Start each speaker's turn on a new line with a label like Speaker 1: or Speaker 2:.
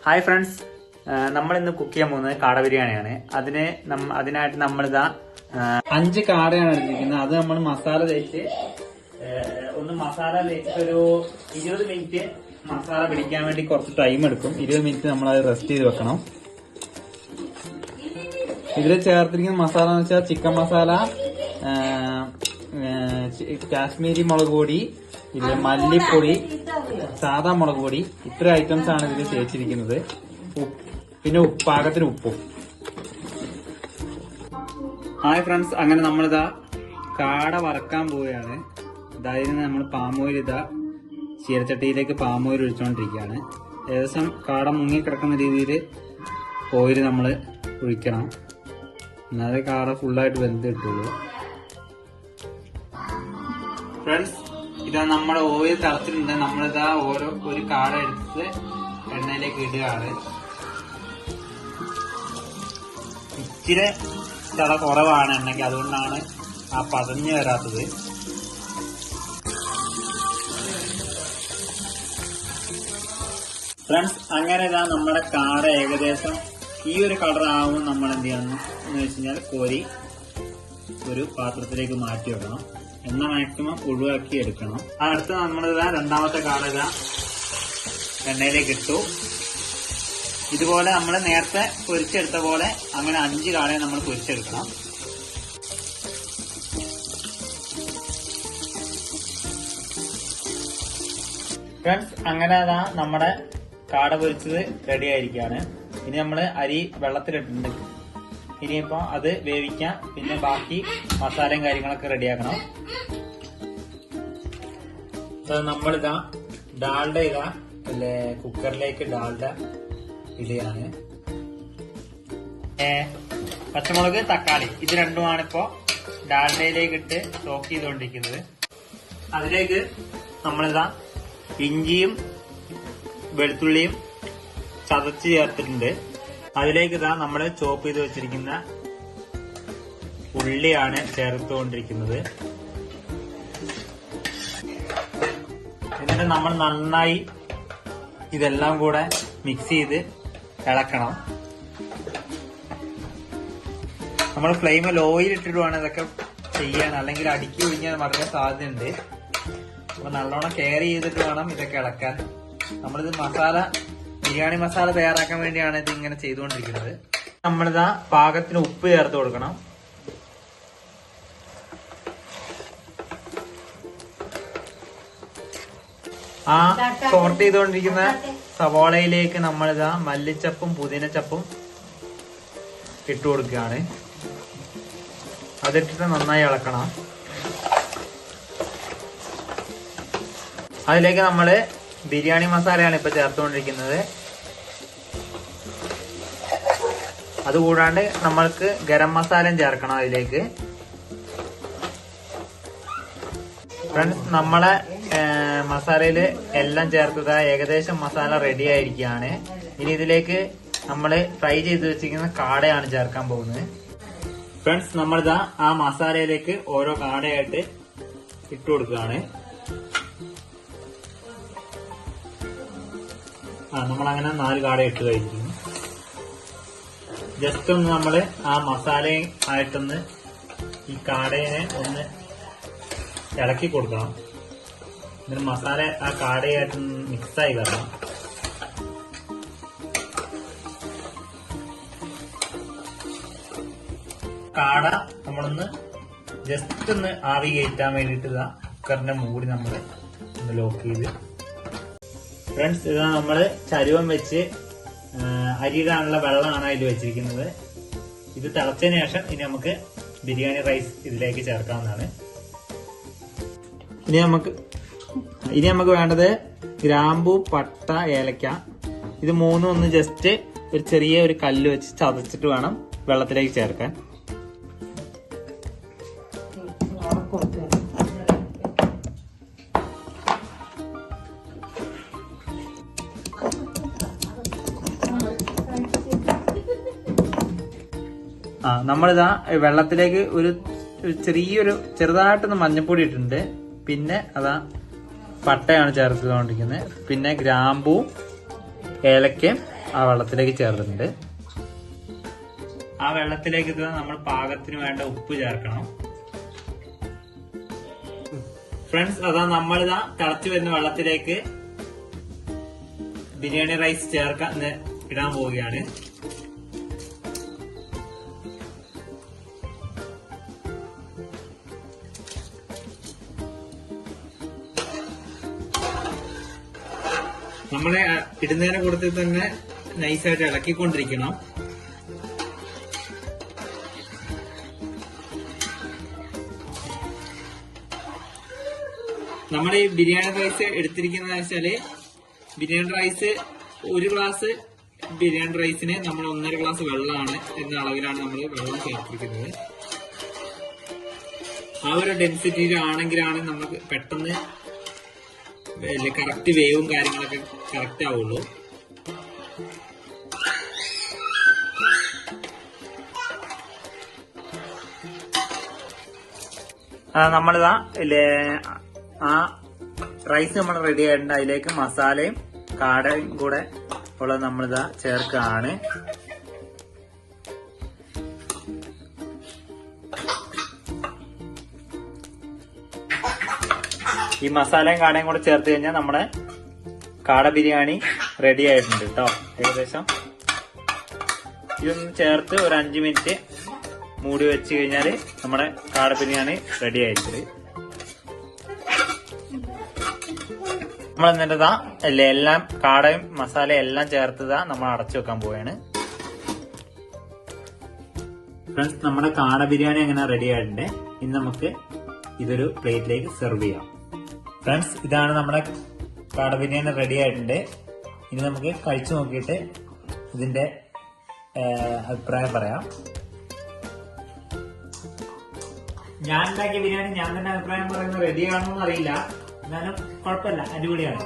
Speaker 1: Hi friends, നമ്മളിന്ന് cook ചെയ്യാൻ പോകുന്നത് കാട ബിരിയാണിയാണ്. അതിനായിട്ട് നമ്മളിതാ 5 കാടയാണ് എടുത്തിരിക്കുന്നത്. അത് നമ്മൾ മസാല തേച്ചിട്ട് ഒരു 20 മിനിറ്റ് മസാല പിടിക്കാൻ വേണ്ടി കുറച്ച് ടൈം എടുക്കും. 20 മിനിറ്റ് നമ്മൾ അത് റെസ്റ്റ് ചെയ്ത് വെക്കണം. ഇതിൽ ചേർത്തിരിക്കുന്ന മസാല എന്ന് വെച്ചാൽ ചിക്കൻ മസാല, കാശ്മീരി മുളക് പൊടി, ഇതിൽ മല്ലിപ്പൊടി, സാധാ മുളക് പൊടി, ഇത്ര ഐറ്റംസ് ആണ് ഇതിൽ ചേർത്തിരിക്കുന്നത്. പിന്നെ പാകത്തിന് ഉപ്പും. ഹായ് ഫ്രണ്ട്സ്, അങ്ങനെ നമ്മളിതാ കാട വറക്കാൻ പോവുകയാണ്. അതായത് നമ്മൾ പാമോയിൽ ചീരച്ചട്ടിയിലേക്ക് പാമോയിൽ ഒഴിച്ചുകൊണ്ടിരിക്കുകയാണ്. ഏകദേശം കാട മുങ്ങിക്കിടക്കുന്ന രീതിയിൽ ഓയിൽ നമ്മൾ ഒഴിക്കണം, എന്നാലേ കാട ഫുള്ളായിട്ട് വെന്ത് കിട്ടുള്ളൂ. ഫ്രണ്ട്സ്, ഇതാ നമ്മുടെ ഓയിൽ തിളച്ചിട്ടുണ്ട്. നമ്മളിതാ ഒരു കാട എടുത്ത് എണ്ണയിലേക്ക് ഇടുകയാണ്. ഇച്ചിരി തിള കുറവാണ് എണ്ണയ്ക്ക്, അതുകൊണ്ടാണ് ആ പതഞ്ഞു വരാത്തത്. ഫ്രണ്ട്സ്, അങ്ങനെ ഇതാ നമ്മുടെ കാട ഏകദേശം ഈ ഒരു കളർ ആവുമ്പോൾ നമ്മൾ എന്ത് ചെയ്യണം എന്ന് വെച്ച് കഴിഞ്ഞാൽ കോരി ഒരു പാത്രത്തിലേക്ക് മാറ്റി വെക്കണം. എണ്ണ മാക്സിമം ഒഴിവാക്കി എടുക്കണം. അടുത്ത് നമ്മളിതാ രണ്ടാമത്തെ കാട ഇതാ എണ്ണയിലേക്ക് ഇട്ടു. ഇതുപോലെ നമ്മൾ നേരത്തെ പൊരിച്ചെടുത്ത പോലെ അങ്ങനെ 5 കാടയെ നമ്മൾ പൊരിച്ചെടുക്കണം. ഫ്രണ്ട്സ്, അങ്ങനെ അതാ നമ്മുടെ കാട പൊരിച്ചത് റെഡി ആയിരിക്കുകയാണ്. ഇനി നമ്മൾ അരി വെള്ളത്തിലിട്ടുണ്ട്. ഇനിയിപ്പോ അത് വേവിക്കാം. പിന്നെ ബാക്കി മസാലയും കാര്യങ്ങളൊക്കെ റെഡിയാക്കണം. നമ്മളിതാ ഡാൽഡ കുക്കറിലേക്ക് ഡാൽഡ ഇടുകയാണ്. പച്ചമുളക്, തക്കാളി ഇത് രണ്ടുമാണ് ഇപ്പോ ഡാൽഡയിലേക്ക് ഇട്ട് സോക്ക് ചെയ്തുകൊണ്ടിരിക്കുന്നത്. അതിലേക്ക് നമ്മളിതാ ഇഞ്ചിയും വെളുത്തുള്ളിയും ചതച്ച് ചേർത്തിട്ടുണ്ട്. അതിലേക്ക് ഇതാ നമ്മൾ ചോപ്പ് ചെയ്ത് വെച്ചിരിക്കുന്ന ഉള്ളിയാണ് ചേർത്തുകൊണ്ടിരിക്കുന്നത്. എന്നിട്ട് നമ്മൾ നന്നായി ഇതെല്ലാം കൂടെ മിക്സ് ചെയ്ത് ഇളക്കണം. നമ്മൾ ഫ്ലെയിം ലോയിൽ ഇട്ടിട്ട് വേണം ഇതൊക്കെ ചെയ്യാൻ, അല്ലെങ്കിൽ അടുക്കി ഒഴിഞ്ഞാൽ മറിയാൻ സാധ്യതയുണ്ട്. അപ്പൊ നല്ലോണം കെയർ ചെയ്തിട്ട് വേണം ഇതൊക്കെ ഇളക്കാൻ. നമ്മളിത് ബിരിയാണി മസാല തയ്യാറാക്കാൻ വേണ്ടിയാണ് ഇത് ഇങ്ങനെ ചെയ്തുകൊണ്ടിരിക്കുന്നത്. നമ്മളിതാ പാകത്തിന് ഉപ്പ് ചേർത്ത് കൊടുക്കണം. ആ സോർട്ട് ചെയ്തുകൊണ്ടിരിക്കുന്ന സവാളയിലേക്ക് നമ്മളിതാ മല്ലിച്ചപ്പും പുതിനച്ചപ്പും ഇട്ടു കൊടുക്കുകയാണ്. അതിട്ടിട്ട് നന്നായി ഇളക്കണം. അതിലേക്ക് നമ്മള് ബിരിയാണി മസാലയാണ് ഇപ്പൊ ചേർത്തുകൊണ്ടിരിക്കുന്നത്. അതുകൂടാണ്ട് നമ്മൾക്ക് ഗരം മസാലയും ചേർക്കണം അതിലേക്ക്. ഫ്രണ്ട്സ്, നമ്മളെ മസാലയില് എല്ലാം ചേർത്തത് ഏകദേശം മസാല റെഡി ആയിരിക്കുകയാണ്. ഇനി ഇതിലേക്ക് നമ്മള് ഫ്രൈ ചെയ്ത് വെച്ചിരിക്കുന്ന കാടയാണ് ചേർക്കാൻ പോകുന്നത്. ഫ്രണ്ട്സ്, നമ്മളിതാ ആ മസാലയിലേക്ക് ഓരോ കാടയായിട്ട് ഇട്ടു കൊടുക്കുകയാണ്. നമ്മളങ്ങനെ 4 കാട ഇട്ട് കഴിഞ്ഞിരിക്കുന്നു. ജസ്റ്റ് ഒന്ന് നമ്മള് ആ മസാലയും ആയിട്ടൊന്ന് ഈ കാടയെ ഒന്ന് ഇളക്കി കൊടുക്കണം. എന്നിട്ട് മസാല ആ കാടയായിട്ടൊന്ന് മിക്സായി വരണം. കാട നമ്മളൊന്ന് ജസ്റ്റ് ഒന്ന് ആവി കയറ്റാൻ വേണ്ടിയിട്ട് കുക്കറിന്റെ മൂടി നമ്മൾ ഒന്ന് ലോക്ക് ചെയ്ത്. ഫ്രണ്ട്സ്, ഇതാ നമ്മള് ചരുവം വെച്ച് അരിയിടാനുള്ള വെള്ളമാണ് അതിൽ വെച്ചിരിക്കുന്നത്. ഇത് തിളച്ചതിന് ശേഷം ഇനി നമുക്ക് ബിരിയാണി റൈസ് ഇതിലേക്ക് ചേർക്കാവുന്നതാണ്. ഇനി നമുക്ക് വേണ്ടത് ഗ്രാമ്പൂ, പട്ട, ഏലക്ക ഇത് മൂന്നും ഒന്ന് ജസ്റ്റ് ഒരു ചെറിയ ഒരു കല്ല് വെച്ച് ചതച്ചിട്ട് വേണം വെള്ളത്തിലേക്ക് ചേർക്കാൻ. നമ്മളിതാ വെള്ളത്തിലേക്ക് ഒരു ചെറുതായിട്ടൊന്ന് മഞ്ഞപ്പൊടി ഇട്ടിട്ടുണ്ട്. പിന്നെ അതാ പട്ടയാണ് ചേർത്തുകൊണ്ടിരിക്കുന്നത്. പിന്നെ ഗ്രാമ്പൂ, ഏലക്കയും ആ വെള്ളത്തിലേക്ക് ചേർത്തിട്ടുണ്ട്. ആ വെള്ളത്തിലേക്ക് നമ്മൾ പാകത്തിന് വേണ്ട ഉപ്പ് ചേർക്കണം. ഫ്രണ്ട്സ്, അതാ നമ്മളിതാ തിളച്ചു വരുന്ന വെള്ളത്തിലേക്ക് ബിരിയാണി റൈസ് ഇടാൻ പോവുകയാണ്. നമ്മളെ ഇടുന്നതിനെ കൂട്ടത്തിൽ തന്നെ നൈസായിട്ട് ഇളക്കിക്കൊണ്ടിരിക്കണം. നമ്മൾ ഈ ബിരിയാണി റൈസ് എടുത്തിരിക്കുന്നത് വെച്ചാല് ബിരിയാണി റൈസ് 1 ഗ്ലാസ് ബിരിയാണി റൈസിന് നമ്മൾ 1.5 ഗ്ലാസ് വെള്ളമാണ് എന്ന അളവിലാണ് നമ്മൾ വെള്ളം ചേർത്തിരിക്കുന്നത്. ആ ഒരു ഡെൻസിറ്റിയിലാണെങ്കിലാണ് നമുക്ക് പെട്ടെന്ന് കറക്റ്റ് വേവും കാര്യങ്ങളൊക്കെ കറക്റ്റ് ആവുള്ളൂ. നമ്മളിതാ ആ റൈസ് നമ്മൾ റെഡി ആയിട്ടുണ്ട്. അതിലേക്ക് മസാലയും കാടയും കൂടെ ഉള്ളത് നമ്മളിതാ ചേർക്കുകയാണ്. ഈ മസാലയും കാടയും കൂടെ ചേർത്ത് കഴിഞ്ഞാൽ നമ്മുടെ കാട ബിരിയാണി റെഡി ആയിട്ടുണ്ട് കേട്ടോ. ഏകദേശം ഇതൊന്ന് ചേർത്ത് ഒരു 5 മിനിറ്റ് മൂടി വെച്ച് കഴിഞ്ഞാൽ നമ്മുടെ കാട ബിരിയാണി റെഡി ആയിട്ടുണ്ട്. നമ്മൾ എന്നിട്ട് എല്ലാം കാടയും മസാലയും എല്ലാം ചേർത്തതാ നമ്മൾ അടച്ചു വെക്കാൻ പോവുകയാണ്. ഫ്രണ്ട്സ്, നമ്മുടെ കാട ബിരിയാണി അങ്ങനെ റെഡി ആയിട്ടുണ്ട്. ഇനി നമുക്ക് ഇതൊരു പ്ലേറ്റിലേക്ക് സെർവ് ചെയ്യാം. ഫ്രണ്ട്സ്, ഇതാണ് നമ്മുടെ കാട ബിരിയാണി റെഡി ആയിട്ടുണ്ട്. ഇനി നമുക്ക് കഴിച്ചു നോക്കിയിട്ട് ഇതിന്റെ അഭിപ്രായം പറയാം. ഞാൻ ഉണ്ടാക്കിയ ബിരിയാണി ഞാൻ തന്നെ അഭിപ്രായം പറയുന്നത് റെഡിയാണോ എന്ന് അറിയില്ല. എന്നാലും കുഴപ്പമില്ല, അടിപൊളിയാണ്.